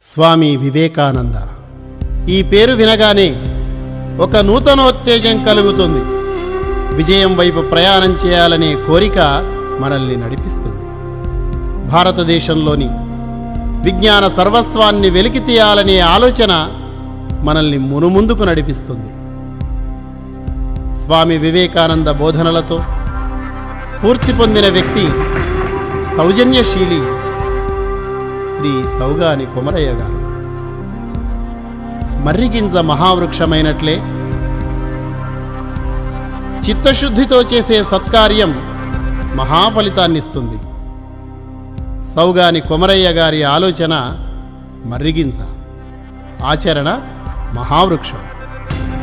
స్వామి వివేకానంద. ఈ పేరు వినగానే ఒక నూతనోత్తేజం కలుగుతుంది. విజయం వైపు ప్రయాణం చేయాలనే కోరిక మనల్ని నడిపిస్తుంది. భారతదేశంలోని విజ్ఞాన సర్వస్వాన్ని వెలికి తీయాలనే ఆలోచన మనల్ని మునుముందుకు నడిపిస్తుంది. స్వామి వివేకానంద బోధనలతో స్ఫూర్తి పొందిన వ్యక్తి సౌజన్యశీలి శ్రీ సౌగాని కొమరయ్య గారు. మర్రిగింజ మహావృక్షమైనట్లే చిత్తశుద్ధితో చేసే సత్కార్యం మహాఫలితాన్నిస్తుంది. సౌగాని కొమరయ్య గారి ఆలోచన మర్రిగింజ, ఆచరణ మహావృక్షం.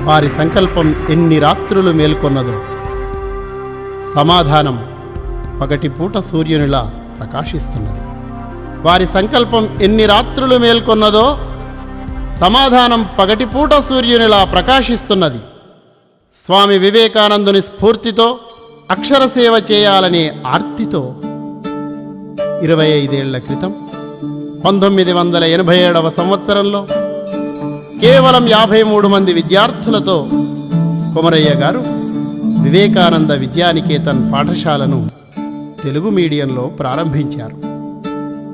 వారి సంకల్పం ఎన్ని రాత్రులు మేల్కొన్నదో, సమాధానం పగటిపూట సూర్యునిలా ప్రకాశిస్తున్నది. వారి సంకల్పం ఎన్ని రాత్రులు మేల్కొన్నదో, సమాధానం పగటిపూట సూర్యునిలా ప్రకాశిస్తున్నది. స్వామి వివేకానందుని స్ఫూర్తితో అక్షర సేవ చేయాలనే ఆర్తితో 25 ఏళ్ల క్రితం 1987వ సంవత్సరంలో కేవలం 53 మంది విద్యార్థులతో కొమరయ్య గారు వివేకానంద విద్యానికేతన్ పాఠశాలను తెలుగు మీడియంలో ప్రారంభించారు.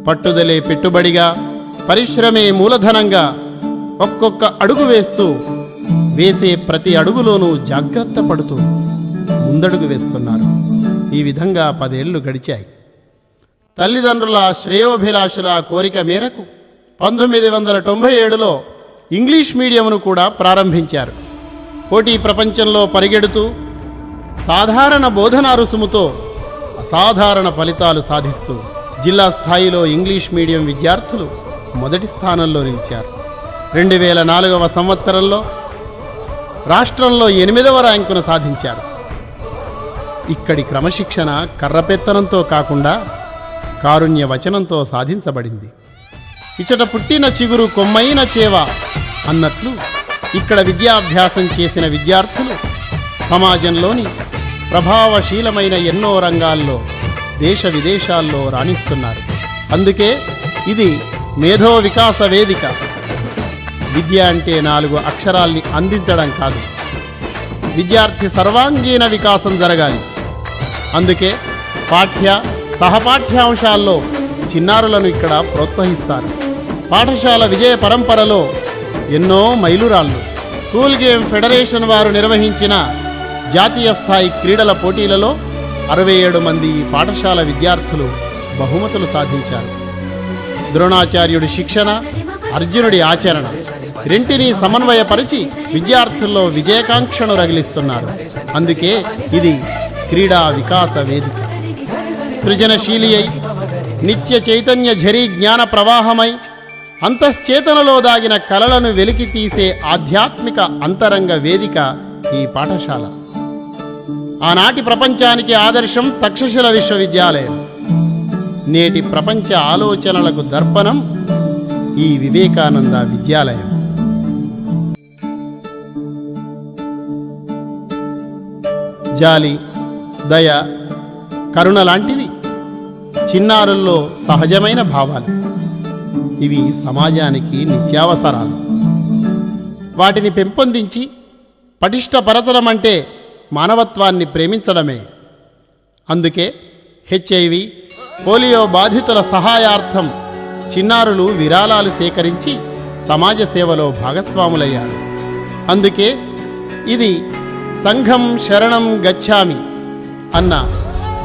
పట్టుదలే పెట్టుబడిగా, పరిశ్రమే మూలధనంగా ఒక్కొక్క అడుగు వేస్తూ, వేసే ప్రతి అడుగులోనూ జాగ్రత్త పడుతూ ముందడుగు వేస్తున్నారు. ఈ విధంగా 10 ఏళ్లు గడిచాయి. తల్లిదండ్రుల శ్రేయోభిలాషుల కోరిక మేరకు 1997లో ఇంగ్లీష్ మీడియంను కూడా ప్రారంభించారు. పోటీ ప్రపంచంలో పరిగెడుతూ సాధారణ బోధనా రుసుముతో అసాధారణ ఫలితాలు సాధిస్తూ జిల్లా స్థాయిలో ఇంగ్లీష్ మీడియం విద్యార్థులు మొదటి స్థానంలో నిలిచారు. 2004వ సంవత్సరంలో రాష్ట్రంలో 8వ ర్యాంకును సాధించారు. ఇక్కడి క్రమశిక్షణ కర్రపెత్తనంతో కాకుండా కారుణ్య వచనంతో సాధించబడింది. ఇచట పుట్టిన చిగురు కొమ్మైన చేవ అన్నట్లు ఇక్కడ విద్యాభ్యాసం చేసిన విద్యార్థులు సమాజంలోని ప్రభావశీలమైన ఎన్నో రంగాల్లో దేశ విదేశాల్లో రాణిస్తున్నారు. అందుకే ఇది మేధో వికాస వేదిక. విద్య అంటే 4 అక్షరాల్ని అందించడం కాదు, విద్యార్థి సర్వాంగీణ వికాసం జరగాలి. అందుకే పాఠ్య సహపాఠ్యాంశాల్లో చిన్నారులను ఇక్కడ ప్రోత్సహిస్తారు. పాఠశాల విజయ పరంపరలో ఎన్నో మైలురాళ్ళు. స్కూల్ గేమ్ ఫెడరేషన్ వారు నిర్వహించిన జాతీయ స్థాయి క్రీడల పోటీలలో 67 మంది పాఠశాల విద్యార్థులు బహుమతులు సాధించారు. ద్రోణాచార్యుడి శిక్షణ, అర్జునుడి ఆచరణ రెంటినీ సమన్వయపరిచి విద్యార్థుల్లో విజయకాంక్షను రగిలిస్తున్నారు. అందుకే ఇది క్రీడా వికాస వేదిక. సృజనశీలి అయి, నిత్య చైతన్య ఝరీ జ్ఞాన ప్రవాహమై, అంతశ్చేతనలో దాగిన కలలను వెలికి తీసే ఆధ్యాత్మిక అంతరంగ వేదిక ఈ పాఠశాల. ఆనాటి ప్రపంచానికి ఆదర్శం తక్షశిల విశ్వవిద్యాలయం. నేటి ప్రపంచ ఆలోచనలకు దర్పణం ఈ వివేకానంద విద్యాలయం. జాలి, దయ, కరుణ లాంటివి చిన్నారుల్లో సహజమైన భావాలు. ఇవి సమాజానికి నిత్యావసరాలు. వాటిని పెంపొందించి పటిష్టపరచడం అంటే మానవత్వాన్ని ప్రేమించడమే. అందుకే HIV, పోలియో బాధితుల సహాయార్థం చిన్నారులు విరాళాలు సేకరించి సమాజ సేవలో భాగస్వాములయ్యారు. అందుకే ఇది సంఘం శరణం గచ్ఛామి అన్న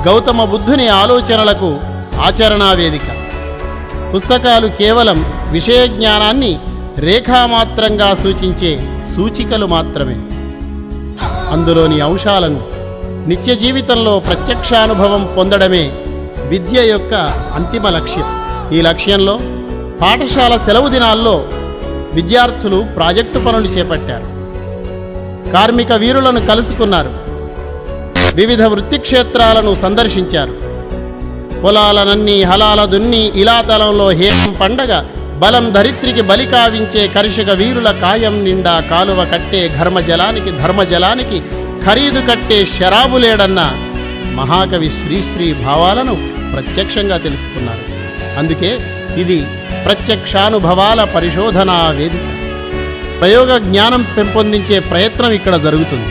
గౌతమ బుద్ధుని ఆలోచనలకు ఆచరణా వేదిక. పుస్తకాలు కేవలం విషయ జ్ఞానాన్ని రేఖామాత్రంగా సూచించే సూచికలు మాత్రమే. అందులోని అంశాలను నిత్య జీవితంలో ప్రత్యక్షానుభవం పొందడమే విద్య యొక్క అంతిమ లక్ష్యం. ఈ లక్ష్యంలో పాఠశాల సెలవు దినాల్లో విద్యార్థులు ప్రాజెక్టు పనులు చేపట్టారు. కార్మిక వీరులను కలుసుకున్నారు. వివిధ వృత్తి క్షేత్రాలను సందర్శించారు. పొలాలనన్నీ హలాల దున్ని ఇలాతలంలో హేమం పండగ బలం ధరిత్రికి బలి కావించే కర్షక వీరుల కాయం నిండా కాలువ కట్టే ధర్మజలానికి ఖరీదు కట్టే శరాబులేడన్న మహాకవి శ్రీశ్రీ భావాలను ప్రత్యక్షంగా తెలుసుకున్నారు. అందుకే ఇది ప్రత్యక్షానుభవాల పరిశోధనా వేదిక. ప్రయోగ జ్ఞానం పెంపొందించే ప్రయత్నం ఇక్కడ జరుగుతుంది.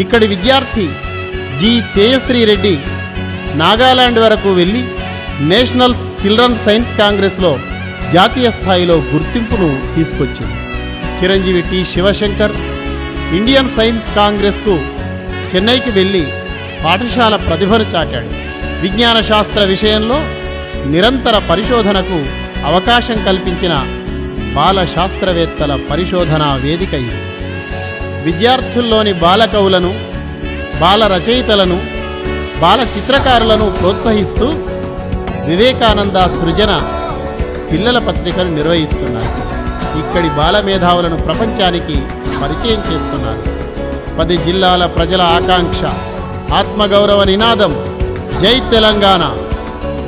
ఇక్కడి విద్యార్థి జి తేజశ్రీ రెడ్డి నాగాలాండ్ వరకు వెళ్ళి నేషనల్ చిల్డ్రన్ సైన్స్ కాంగ్రెస్లో జాతీయ స్థాయిలో గుర్తింపును తీసుకొచ్చింది. Chiranjeevi T Sivashankar Indian science కాంగ్రెస్కు చెన్నైకి వెళ్ళి పాఠశాల ప్రతిభను చాటాడు. విజ్ఞాన శాస్త్ర విషయంలో నిరంతర పరిశోధనకు అవకాశం కల్పించిన బాల శాస్త్రవేత్తల పరిశోధనా వేదిక ఇది. విద్యార్థుల్లోని బాలకవులను, బాల రచయితలను, బాల చిత్రకారులను ప్రోత్సహిస్తూ వివేకానంద సృజన పిల్లల పత్రికలు నిర్వహిస్తున్నారు. ఇక్కడి బాల మేధావులను ప్రపంచానికి పరిచయం చేస్తున్నారు. 10 జిల్లాల ప్రజల ఆకాంక్ష, ఆత్మగౌరవ నినాదం జై తెలంగాణ.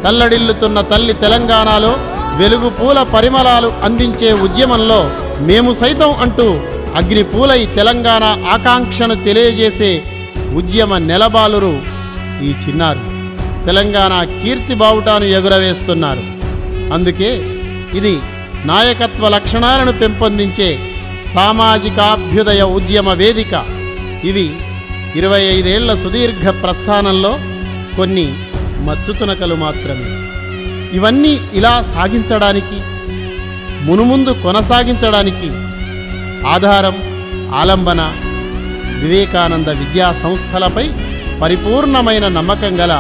తల్లడిల్లుతున్న తల్లి తెలంగాణలో వెలుగు పూల పరిమళాలు అందించే ఉద్యమంలో మేము సైతం అంటూ అగ్నిపూలై తెలంగాణ ఆకాంక్షను తెలియజేసే ఉద్యమ నెలబాలురు ఈ చిన్నారు. తెలంగాణ కీర్తి బావుటాను ఎగురవేస్తున్నారు. అందుకే ఇది నాయకత్వ లక్షణాలను పెంపొందించే సామాజికాభ్యుదయ ఉద్యమ వేదిక. ఇవి 25 ఏళ్ల సుదీర్ఘ ప్రస్థానంలో కొన్ని మచ్చుతునకలు మాత్రమే. ఇవన్నీ ఇలా సాగించడానికి, మునుముందు కొనసాగించడానికి ఆధారం, ఆలంబన వివేకానంద విద్యా సంస్థలపై పరిపూర్ణమైన నమ్మకం గల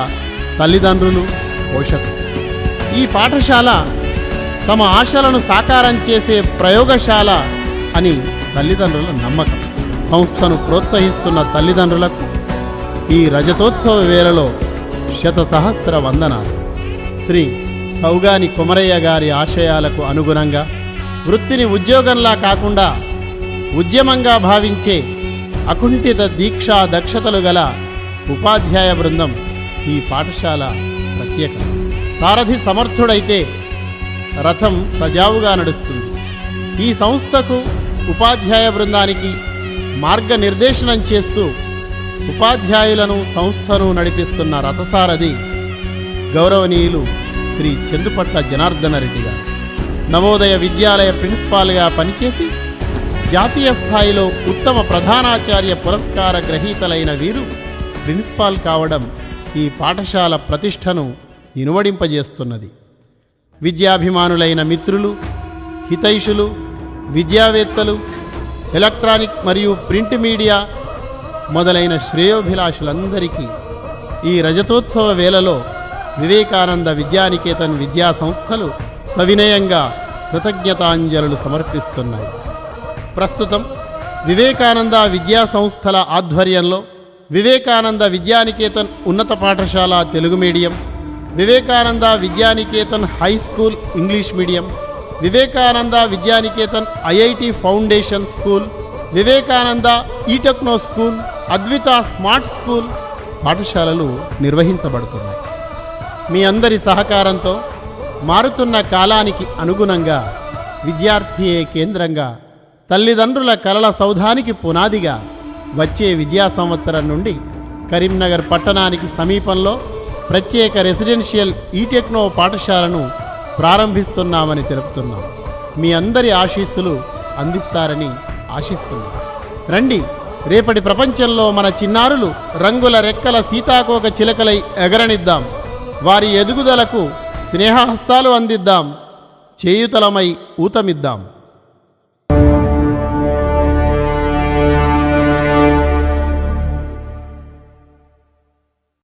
తల్లిదండ్రులు, పోషకులు. ఈ పాఠశాల తమ ఆశలను సాకారం చేసే ప్రయోగశాల అని తల్లిదండ్రుల నమ్మకం. సంస్థను ప్రోత్సహిస్తున్న తల్లిదండ్రులకు ఈ రజతోత్సవ వేళలో శతసహస్ర వందనాలు. శ్రీ సౌగాని కొమరయ్య గారి ఆశయాలకు అనుగుణంగా వృత్తిని ఉద్యోగంలా కాకుండా ఉద్యమంగా భావించే అకుంఠిత దీక్షా దక్షతలు గల ఉపాధ్యాయ బృందం ఈ పాఠశాల ప్రత్యేకత. సారథి సమర్థుడైతే రథం సజావుగా నడుస్తుంది. ఈ సంస్థకు, ఉపాధ్యాయ బృందానికి మార్గనిర్దేశనం చేస్తూ ఉపాధ్యాయులను, సంస్థను నడిపిస్తున్న రథసారథి గౌరవనీయులు శ్రీ చెందుపట్ల జనార్దన రెడ్డి గారు. నవోదయ విద్యాలయ ప్రిన్సిపాల్గా పనిచేసి జాతీయ స్థాయిలో ఉత్తమ ప్రధానాచార్య పురస్కార గ్రహీతలైన వీరు ప్రిన్సిపాల్ కావడం ఈ పాఠశాల ప్రతిష్టను ఇనువడింపజేస్తున్నది. విద్యాభిమానులైన మిత్రులు, హితైషులు, విద్యావేత్తలు, ఎలక్ట్రానిక్ మరియు ప్రింట్ మీడియా మొదలైన శ్రేయోభిలాషులందరికీ ఈ రజతోత్సవ వేళలో వివేకానంద విద్యానికేతన్ విద్యా సంస్థలు సవినయంగా కృతజ్ఞతాంజలులు సమర్పిస్తున్నాయి. ప్రస్తుతం వివేకానంద విద్యా సంస్థల ఆధ్వర్యంలో వివేకానంద విద్యానికేతన్ ఉన్నత పాఠశాల Telugu medium, Vivekananda Vidyaniketan high school English medium, Vivekananda Vidyaniketan IIT foundation school, Vivekananda eTechno school, Advitha smart school పాఠశాలలు నిర్వహించబడుతున్నాయి. మీ అందరి సహకారంతో మారుతున్న కాలానికి అనుగుణంగా విద్యార్థియే కేంద్రంగా, తల్లిదండ్రుల కలల సౌధానికి పునాదిగా వచ్చే విద్యా సంవత్సరం నుండి కరీంనగర్ పట్టణానికి సమీపంలో ప్రత్యేక రెసిడెన్షియల్ ఈటెక్నో పాఠశాలను ప్రారంభిస్తున్నామని తెలుపుతున్నాం. మీ అందరి ఆశీస్సులు అందిస్తారని ఆశిస్తున్నాం. రండి, రేపటి ప్రపంచంలో మన చిన్నారులు రంగుల రెక్కల సీతాకోక చిలకలై ఎగరనిద్దాం. వారి ఎదుగుదలకు స్నేహహస్తాలు అందిద్దాం. చేయుతలమై ఊతమిద్దాం.